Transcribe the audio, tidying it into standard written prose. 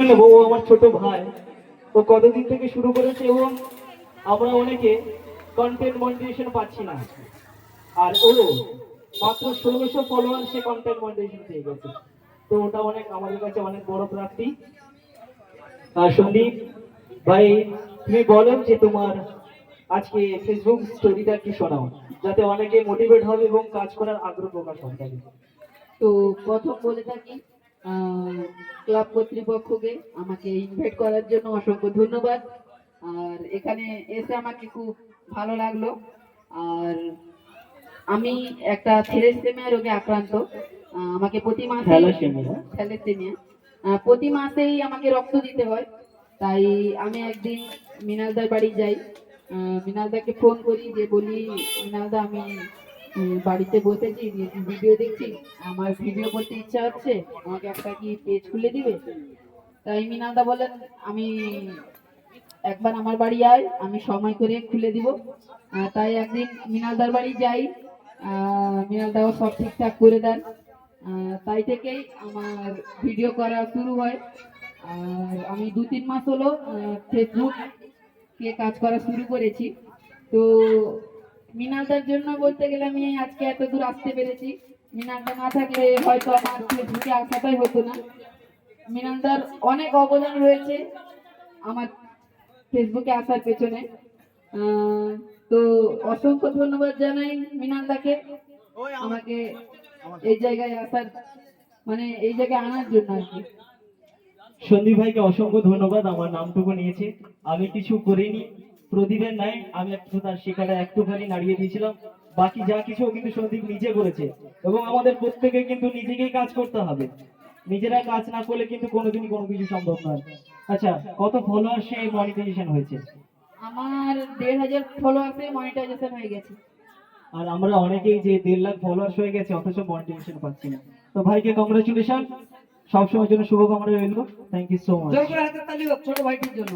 নেবো, ও আমার ছোট ভাই। ও কতদিন থেকে শুরু করেছে এবং আমরা অনেকে কন্টেন্ট মনিটাইজেশন পাচ্ছি না, আর ও মাত্র 1600 ফলোয়ার সে কন্টেন্ট মনিটাইজেশন পেয়ে গেছে। তো ওটা অনেক আমাদের কাছে অনেক বড় প্রাপ্তি। আর সন্দীপ ভাই, তুমি বলো যে তোমার আজকে ফেসবুক স্টোরিটা কি শোনাও, যাতে অনেকে মোটিভেট হবে এবং কাজ করার আগ্রহ প্রকাশ হবে। তো প্রথম বলে থাকি, ক্লাব কর্তৃপক্ষকে আমাকে ইনভাইট করার জন্য অসংখ্য ধন্যবাদ। আর এখানে এসে আমাকে খুব ভালো লাগলো। আর আমি একটা থ্যালাসেমিয়া রোগে আক্রান্ত। আমাকে প্রতি মাসে থ্যালাসেমিয়া প্রতি মাসেই আমাকে রক্ত দিতে হয়। তাই আমি একদিন মৃণালদার বাড়ি যাই। মৃণালদাকে ফোন করি, যে বলি, মৃণালদা, আমি বাড়িতে বসেছি, ভিডিও দেখছি, আমার ভিডিও করতে ইচ্ছা হচ্ছে, আমাকে একটা কি পেজ খুলে দিবে? তাই মৃণালদা বলেন, আমি একবার আমার বাড়ি আয়, আমি সময় করে খুলে দিব। তাই একদিন মৃণালদার বাড়ি যাই। মৃণালদাও সব ঠিকঠাক করে দেন। তাই থেকেই আমার ভিডিও করা শুরু হয়। আর আমি 2-3 মাস হলো ফেসবুক কে কাজ করা শুরু করেছি। তো মৃণালদার জন্য বলতে গেলে আমি আজকে এত দূর আসতে পেরেছি। মৃণালদা না থাকলে হয়তো আমার ফেসবুকে আসাটাই হতো না। মৃণালদার অনেক অবদান রয়েছে আমার ফেসবুকে আসার পেছনে। তো অসংখ্য ধন্যবাদ জানাই মৃণালদাকে আমাকে এই জায়গায় আসার, মানে এই জায়গায় আনার জন্য আর কি। সন্দীপ ভাইকে অসংখ্য ধন্যবাদ, আমার নামটুকু নিয়েছে। আমি কিছু করিনি, প্রদীপের নাই, আমি একটু তার শিকারে একটুখানি নাড়িয়ে দিয়েছিলাম। বাকি যা কিছু কিন্তু সন্দীপ নিজে করেছে, এবং আমাদের প্রত্যেকে কিন্তু নিজেকেই কাজ করতে হবে। নিজেরা কাজ না করলে কিন্তু কোনোদিনই কোনো কিছু সম্ভব নয়। আচ্ছা, কত ফলোয়ার সে মনিটাইজেশন হয়েছে? আমার 1500 ফলোয়ার্সে মনিটাইজেশন হয়ে গেছে। আর আমরা অনেকেই যে 1.5 লাখ ফলোয়ার্স হয়ে গেছে অথচ মনিটাইজেশন পাচ্ছি না। তো ভাইকে কংগ্রেচুলেশন, সবসময়ের জন্য শুভকামনা রইল। Thank you so much. জোর করে হাতের তালি হোক ছোট ভাইটির জন্য।